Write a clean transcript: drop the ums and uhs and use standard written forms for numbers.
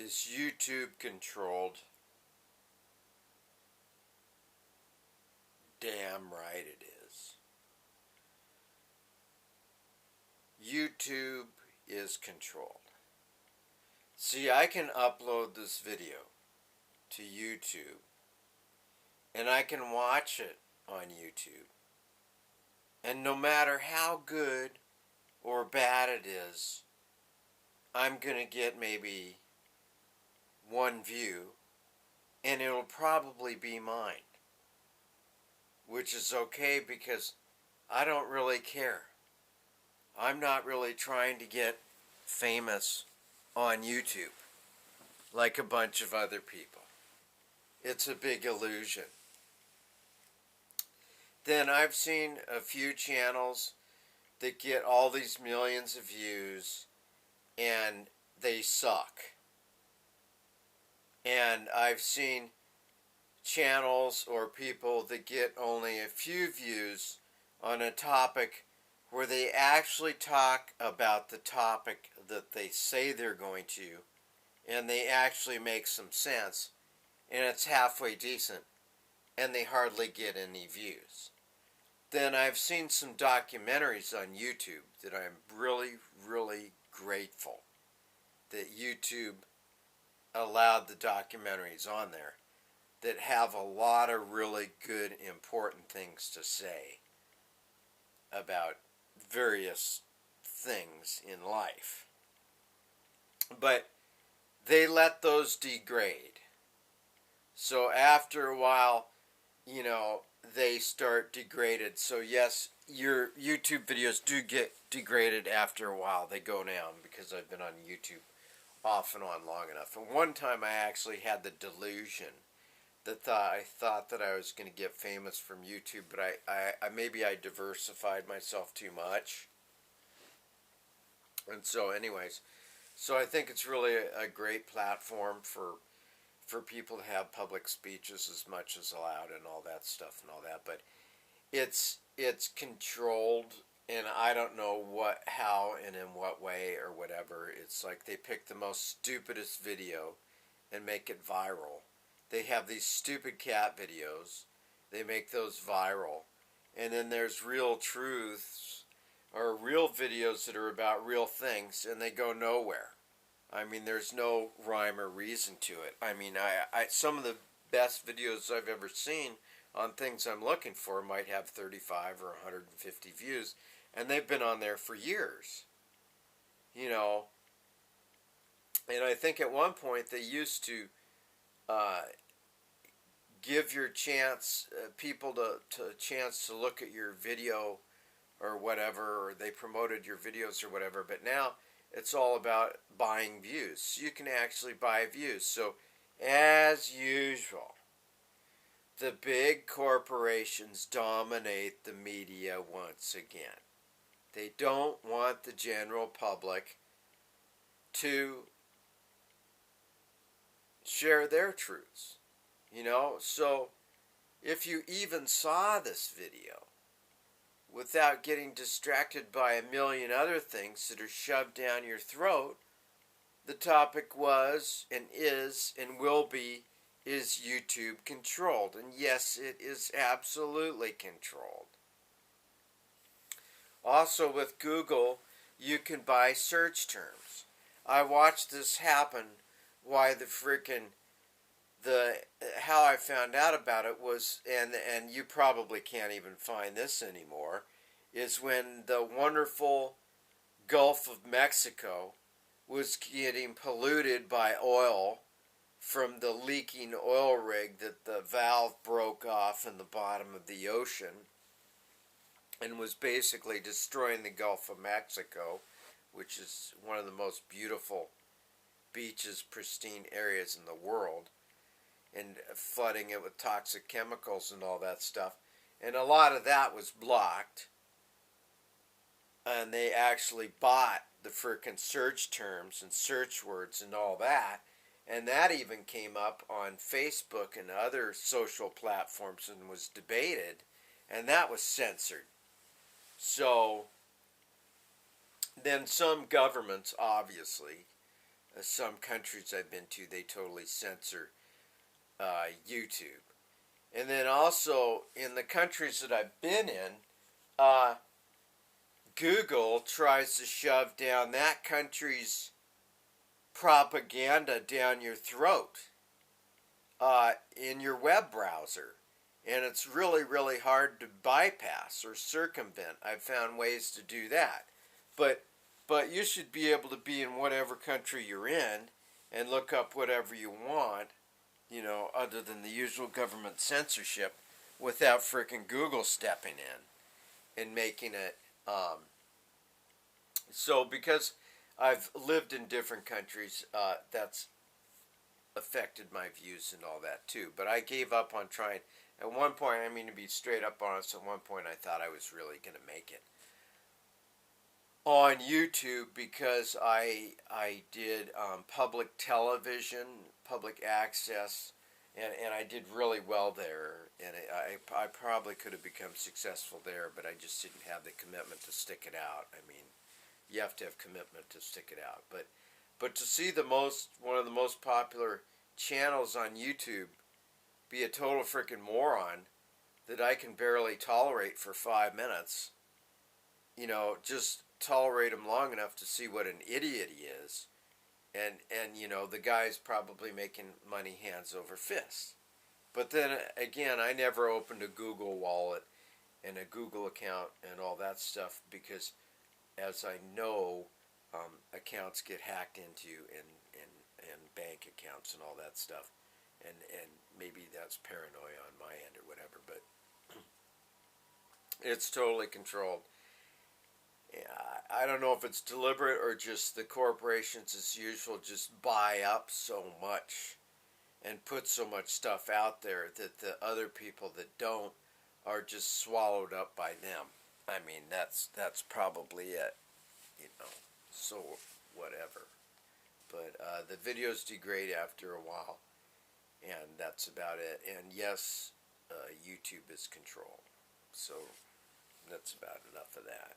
Is YouTube controlled? Damn right it is. YouTube is controlled. See, I can upload this video to YouTube and I can watch it on YouTube. And no matter how good or bad it is, I'm going to get maybe one view, and it'll probably be mine. Which is okay because I don't really care. I'm not really trying to get famous on YouTube like a bunch of other people. It's a big illusion. Then I've seen a few channels that get all these millions of views and they suck. And I've seen channels or people that get only a few views on a topic where they actually talk about the topic that they say they're going to, and they actually make some sense, and it's halfway decent, and they hardly get any views. Then I've seen some documentaries on YouTube that I'm really, really grateful that YouTube allowed the documentaries on there that have a lot of really good, important things to say about various things in life. But they let those degrade. So after a while, they start degraded. So yes, your YouTube videos do get degraded after a while. They go down because I've been on YouTube off and on long enough. And one time I actually had the delusion that I thought that I was going to get famous from YouTube, but maybe I diversified myself too much. And so anyways, so I think it's really a great platform for people to have public speeches as much as allowed and all that stuff and all that, but it's controlled, and I don't know how and in what way or whatever. It's like they pick the most stupidest video and make it viral. They have these stupid cat videos. They make those viral. And then there's real truths or real videos that are about real things, and they go nowhere. I mean, there's no rhyme or reason to it. I mean, some of the best videos I've ever seen on things I'm looking for might have 35 or 150 views, and they've been on there for years. And I think at one point they used to give your people a chance to look at your video or whatever, or they promoted your videos or whatever, but now it's all about buying views. So you can actually buy views. So as usual, the big corporations dominate the media once again. They don't want the general public to share their truths. So if you even saw this video without getting distracted by a million other things that are shoved down your throat, the topic was and is and will be, is YouTube controlled? And yes, it is absolutely controlled. Also with Google, you can buy search terms. I watched this happen. How I found out about it was, and you probably can't even find this anymore, is when the wonderful Gulf of Mexico was getting polluted by oil from the leaking oil rig that the valve broke off in the bottom of the ocean and was basically destroying the Gulf of Mexico, which is one of the most beautiful beaches, pristine areas in the world, and flooding it with toxic chemicals and all that stuff. And a lot of that was blocked. And they actually bought the frickin' search terms and search words and all that. And that even came up on Facebook and other social platforms and was debated. And that was censored. So then some governments, obviously, some countries I've been to, they totally censor YouTube. And then also in the countries that I've been in, Google tries to shove down that country's propaganda down your throat in your web browser. And it's really, really hard to bypass or circumvent. I've found ways to do that. But you should be able to be in whatever country you're in and look up whatever you want, other than the usual government censorship, without frickin' Google stepping in and making it. So because I've lived in different countries, that's affected my views and all that too. But I gave up on trying. At one point, I mean, to be straight up honest, at one point I thought I was really going to make it on YouTube, because I did public television, public access, and I did really well there. And I probably could have become successful there, but I just didn't have the commitment to stick it out. I mean, you have to have commitment to stick it out. But to see one of the most popular channels on YouTube be a total freaking moron that I can barely tolerate for 5 minutes, just tolerate him long enough to see what an idiot he is, and the guy's probably making money hands over fist. But then again, I never opened a Google wallet and a Google account and all that stuff, because as I know, accounts get hacked into, and bank accounts and all that stuff. And maybe that's paranoia on my end or whatever, but it's totally controlled. I don't know if it's deliberate or just the corporations, as usual, just buy up so much and put so much stuff out there that the other people that don't are just swallowed up by them. I mean, that's probably it, so whatever. But the videos degrade after a while, and that's about it. And yes, YouTube is controlled, so that's about enough of that.